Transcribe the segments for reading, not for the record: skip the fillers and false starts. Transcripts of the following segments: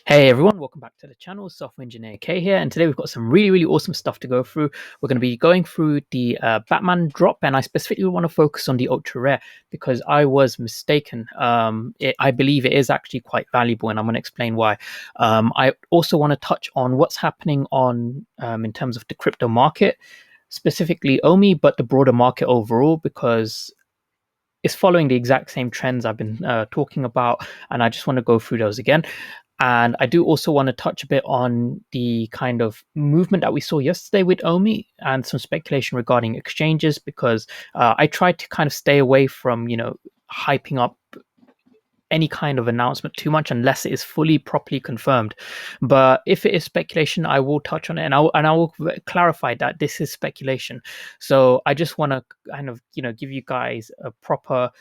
Hey everyone, welcome back to the channel. Software Engineer K here, and today we've got some really awesome stuff to go through. We're going to be going through the Batman drop, and I specifically want to focus on the ultra rare because I was mistaken. I believe it is actually quite valuable, and I'm going to explain why. I also want to touch on what's happening on in terms of the crypto market, specifically OMI, but the broader market overall, because it's following the exact same trends I've been talking about, and I just want to go through those again. And I do also want to touch a bit on the kind of movement that we saw yesterday with OMI and some speculation regarding exchanges, because I tried to kind of stay away from, hyping up any kind of announcement too much unless it is fully properly confirmed. But if it is speculation, I will touch on it, and I will clarify that this is speculation. So I just want to kind of give you guys a proper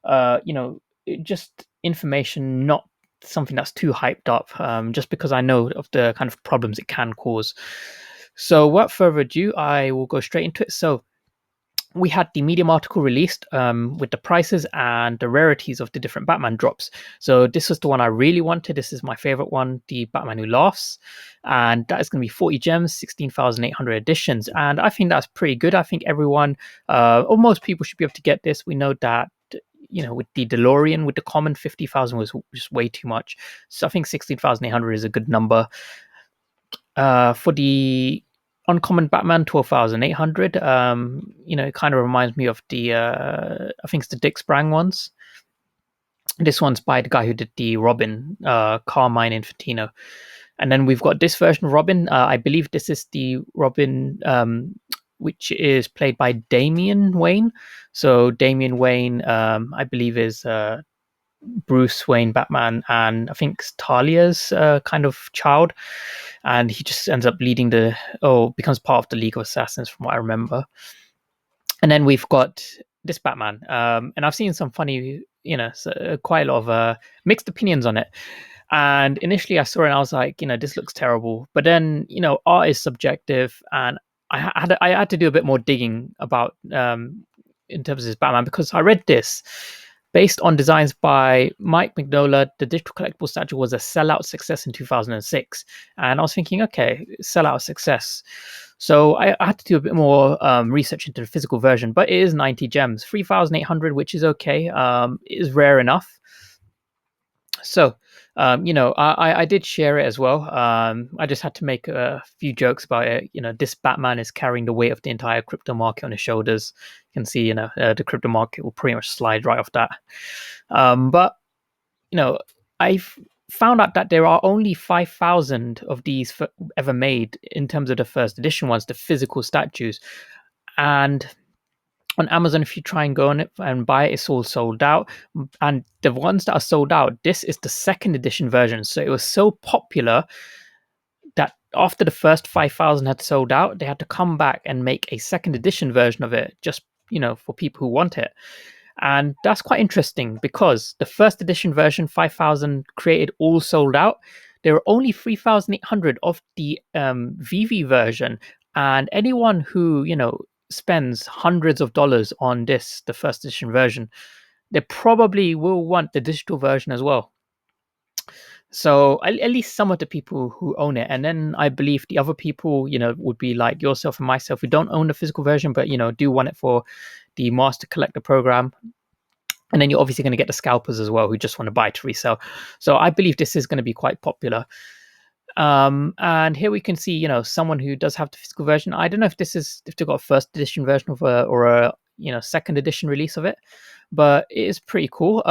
uh you know just information, not something that's too hyped up, just because I know of the kind of problems it can cause. So without further ado, I will go straight into it. So we had the Medium article released with the prices and the rarities of the different Batman drops. So this was the one I really wanted. This is my favorite one, the Batman Who Laughs. And that is going to be 40 gems, 16,800 editions. And I think that's pretty good. I think everyone, or most people, should be able to get this. We know that, with the DeLorean, with the common, 50,000 was just way too much. So I think 16,800 is a good number. For the uncommon Batman, 12,800. It kind of reminds me of the I think it's the Dick Sprang ones. This one's by the guy who did the Robin, Carmine Infantino. And then we've got this version of Robin. I believe this is the Robin, which is played by Damian Wayne. So Damian Wayne, I believe, is Bruce Wayne Batman, and I think Talia's kind of child, and he just ends up becomes part of the League of Assassins, from what I remember. And then we've got this Batman, and I've seen some funny, quite a lot of mixed opinions on it. And initially, I saw it and I was like, this looks terrible. But then, art is subjective, and I had to do a bit more digging about in terms of this Batman, because I read this. Based on designs by Mike Mognola, the digital collectible statue was a sellout success in 2006. And I was thinking, okay, sellout success. So I had to do a bit more research into the physical version, but it is 90 gems, 3,800, which is okay. It is rare enough. So, I did share it as well. I just had to make a few jokes about it. This Batman is carrying the weight of the entire crypto market on his shoulders. You can see, the crypto market will pretty much slide right off that. But, I've found out that there are only 5,000 of these ever made in terms of the first edition ones, the physical statues. And on Amazon, if you try and go on it and buy it, it's all sold out. And the ones that are sold out, this is the second edition version. So it was so popular that after the first 5,000 had sold out, they had to come back and make a second edition version of it, just for people who want it. And that's quite interesting, because the first edition version, 5,000 created, all sold out. There were only 3,800 of the VeVe version. And anyone who, spends hundreds of dollars on this, the first edition version, they probably will want the digital version as well. So at least some of the people who own it. And then I believe the other people, would be like yourself and myself, who don't own the physical version, but, do want it for the Master Collector program. And then you're obviously going to get the scalpers as well, who just want to buy to resell. So I believe this is going to be quite popular. And here we can see, someone who does have the physical version. I don't know if they've got a first edition version of or a second edition release of it, but it is pretty cool.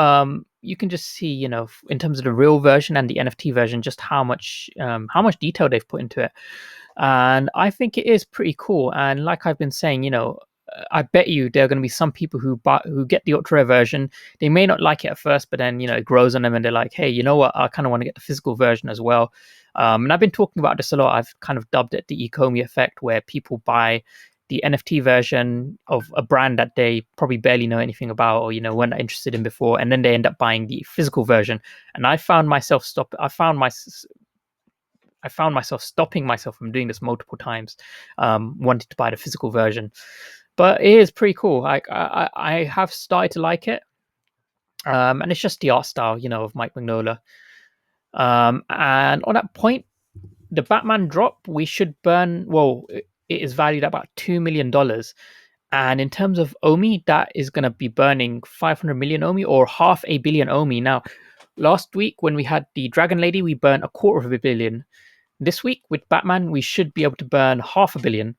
You can just see, in terms of the real version and the NFT version, just how much detail they've put into it. And I think it is pretty cool. And like I've been saying, I bet you there are going to be some people who get the ultra rare version. They may not like it at first, but then it grows on them, and they're like, hey, you know what? I kind of want to get the physical version as well. And I've been talking about this a lot. I've kind of dubbed it the Ecomie Effect, where people buy the NFT version of a brand that they probably barely know anything about, or weren't interested in before, and then they end up buying the physical version. And I found myself stopping myself from doing this multiple times, wanting to buy the physical version. But it is pretty cool. I have started to like it, and it's just the art style, of Mike Mognola. And on that point, the Batman drop, we should burn, well, it is valued at about $2 million. And in terms of OMI, that is going to be burning 500 million OMI or half a billion OMI. Now, last week when we had the Dragon Lady, we burned a quarter of a billion. This week with Batman, we should be able to burn half a billion.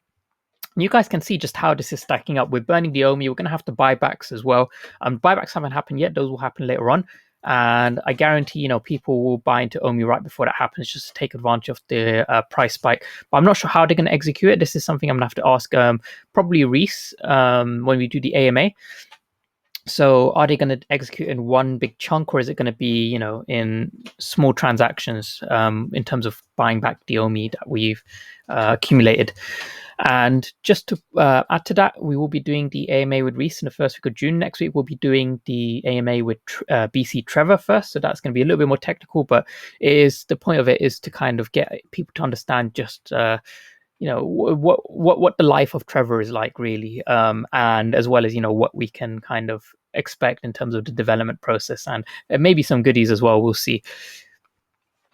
And you guys can see just how this is stacking up. We're burning the OMI. We're going to have to buybacks as well. Buybacks haven't happened yet. Those will happen later on. And I guarantee, people will buy into OMI right before that happens, just to take advantage of the price spike. But I'm not sure how they're going to execute it. This is something I'm going to have to ask probably Reese when we do the AMA. So are they going to execute in one big chunk, or is it going to be, in small transactions in terms of buying back the OMI that we've accumulated? And just to add to that, we will be doing the AMA with Reese in the first week of June. Next week, we'll be doing the AMA with BC Trevor first. So that's going to be a little bit more technical, but the point of it is to kind of get people to understand just what the life of Trevor is like, really, and as well as what we can kind of expect in terms of the development process, and maybe some goodies as well. We'll see.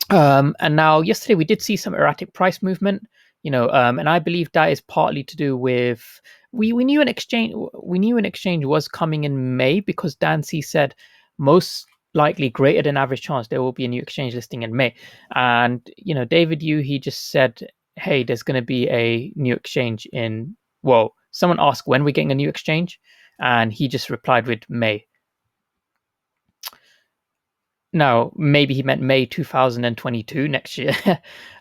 And now, yesterday we did see some erratic price movement, and I believe that is partly to do with we knew an exchange was coming in May, because Dan C said most likely greater than average chance there will be a new exchange listing in May. And David Yu, he just said, hey, there's going to be a new exchange in, well, someone asked when we're getting a new exchange, and he just replied with May. Now, maybe he meant May 2022, next year.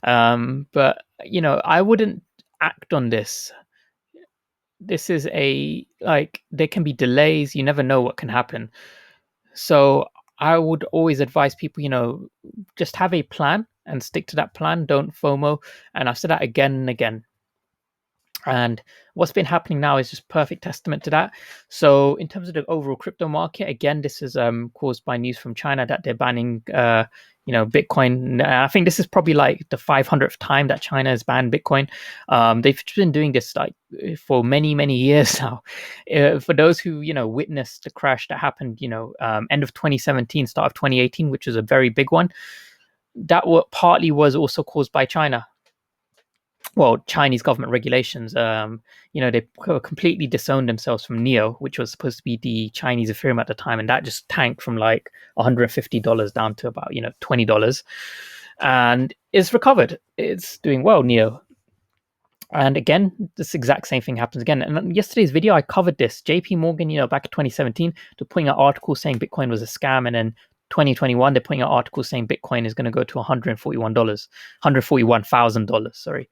But, I wouldn't act on this. This is there can be delays. You never know what can happen. So I would always advise people, just have a plan and stick to that plan. Don't FOMO. And I've said that again and again. And what's been happening now is just perfect testament to that. So in terms of the overall crypto market, again, this is caused by news from China that they're banning Bitcoin. I think this is probably like the 500th time that China has banned Bitcoin. They've been doing this like for many, many years now. For those who witnessed the crash that happened, end of 2017, start of 2018, which was a very big one, that partly was also caused by China. Well, Chinese government regulations. They completely disowned themselves from Neo, which was supposed to be the Chinese Ethereum at the time, and that just tanked from like $150 down to about $20, and it's recovered. It's doing well, Neo. And again, this exact same thing happens again. And in yesterday's video, I covered this. JP Morgan, back in 2017, they're putting out articles saying Bitcoin was a scam, and then 2021, they're putting out articles saying Bitcoin is going to go to $141,000. Sorry.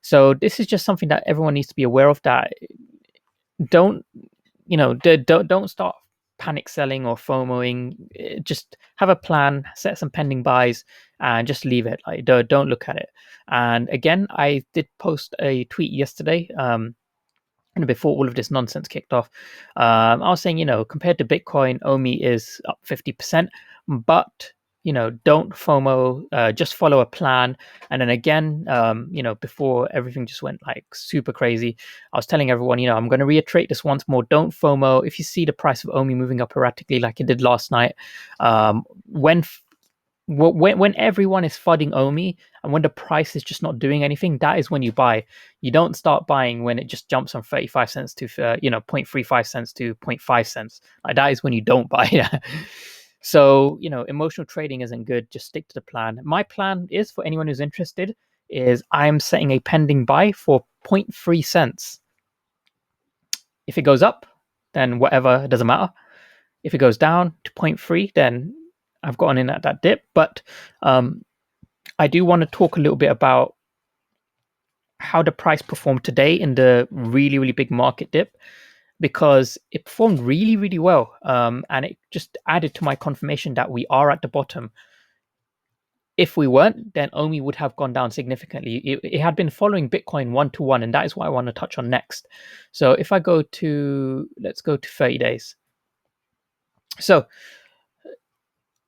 So this is just something that everyone needs to be aware of. That don't start panic selling or FOMOing. Just have a plan, set some pending buys, and just leave it. Like don't look at it. And again, I did post a tweet yesterday. And before all of this nonsense kicked off, I was saying, compared to Bitcoin, OMI is up 50%, but don't FOMO, just follow a plan. And then again, before everything just went like super crazy, I was telling everyone, I'm going to reiterate this once more. Don't FOMO. If you see the price of OMI moving up erratically like it did last night, when everyone is flooding OMI and when the price is just not doing anything, that is when you buy. You don't start buying when it just jumps from 35 cents to 0.35 cents to 0.5 cents. Like, that is when you don't buy. So emotional trading isn't good. Just stick to the plan. My plan is, for anyone who's interested, is I'm setting a pending buy for 0.3 cents. If it goes up, then whatever, it doesn't matter. If it goes down to 0.3, then I've gotten in at that dip. But I do want to talk a little bit about how the price performed today in the really, really big market dip, because it performed really, really well. And it just added to my confirmation that we are at the bottom. If we weren't, then OMI would have gone down significantly. It had been following Bitcoin 1-to-1, and that is what I want to touch on next. So if I let's go to 30 days. So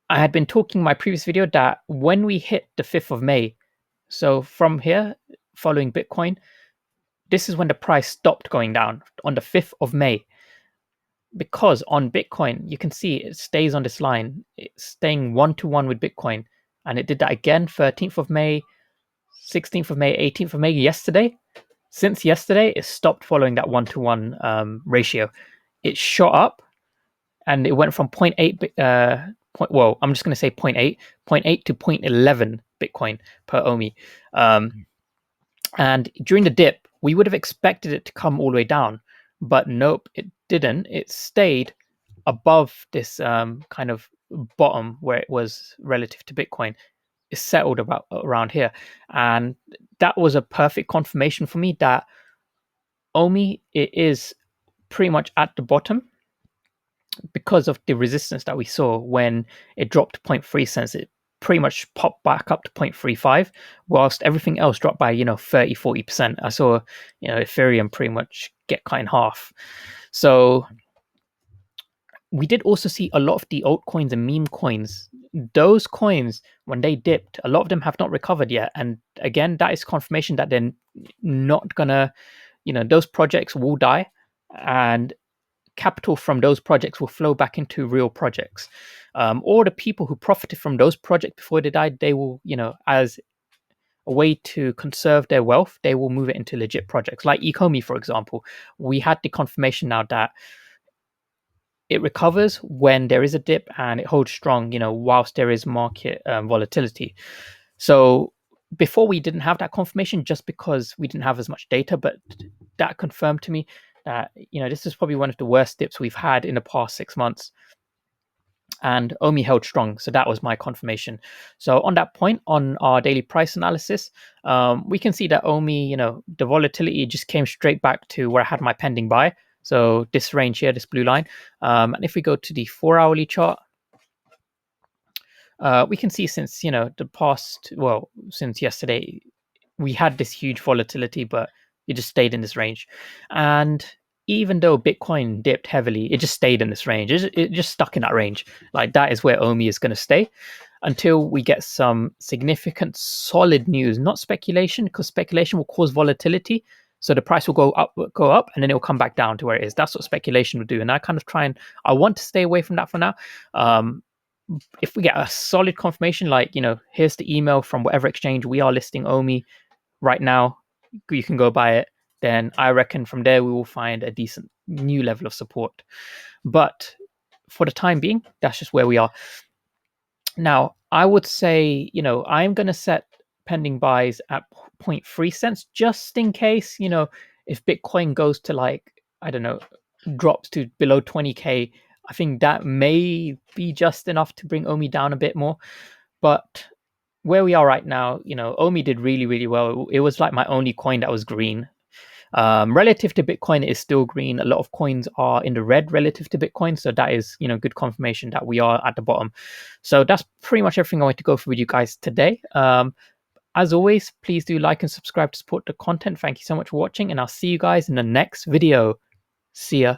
I had been talking in my previous video that when we hit the 5th of May, so from here, following Bitcoin, this is when the price stopped going down, on the 5th of May. Because on Bitcoin, you can see it stays on this line. It's staying 1-to-1 with Bitcoin and it did that again 13th of May, 16th of May, 18th of May. Yesterday, since yesterday, it stopped following that 1-to-1 ratio. It shot up, and it went from 0.8 well, I'm just going to say 0.8 to 0.11 Bitcoin per OMI. And during the dip, we would have expected it to come all the way down, but nope, it didn't. It stayed above this kind of bottom where it was relative to Bitcoin. It settled about around here, and that was a perfect confirmation for me that OMI, it is pretty much at the bottom because of the resistance that we saw when it dropped 0.3 cents. It pretty much popped back up to 0.35, whilst everything else dropped by 30-40%. I saw Ethereum pretty much get cut in half. So we did also see a lot of the altcoins and meme coins. Those coins, when they dipped, a lot of them have not recovered yet. And again, that is confirmation that they're not gonna, those projects will die, and capital from those projects will flow back into real projects. Or the people who profited from those projects before they died, they will, as a way to conserve their wealth, they will move it into legit projects like Ecomie, for example. We had the confirmation now that it recovers when there is a dip, and it holds strong, whilst there is market volatility. So before, we didn't have that confirmation just because we didn't have as much data, but that confirmed to me that this is probably one of the worst dips we've had in the past 6 months, and OMI held strong. So that was my confirmation. So on that point, on our daily price analysis, we can see that OMI, the volatility just came straight back to where I had my pending buy. So this range here, this blue line. And if we go to the 4-hourly chart, we can see since, since yesterday, we had this huge volatility, but it just stayed in this range. And even though Bitcoin dipped heavily, it just stayed in this range. It just stuck in that range. Like, that is where OMI is going to stay until we get some significant solid news, not speculation, because speculation will cause volatility. So the price will go up, and then it will come back down to where it is. That's what speculation will do. And I kind of I want to stay away from that for now. If we get a solid confirmation, like, here's the email from whatever exchange we are listing OMI right now, you can go buy it, then I reckon from there we will find a decent new level of support. But for the time being, that's just where we are. Now, I would say, I'm going to set pending buys at 0.3 cents just in case, if Bitcoin goes to, like, I don't know, drops to below 20K, I think that may be just enough to bring OMI down a bit more. But where we are right now, OMI did really, really well. It was like my only coin that was green. Relative to Bitcoin, it is still green. A lot of coins are in the red relative to Bitcoin. So that is, good confirmation that we are at the bottom. So that's pretty much everything I want to go through with you guys today. As always, please do like and subscribe to support the content. Thank you so much for watching, and I'll see you guys in the next video. See ya.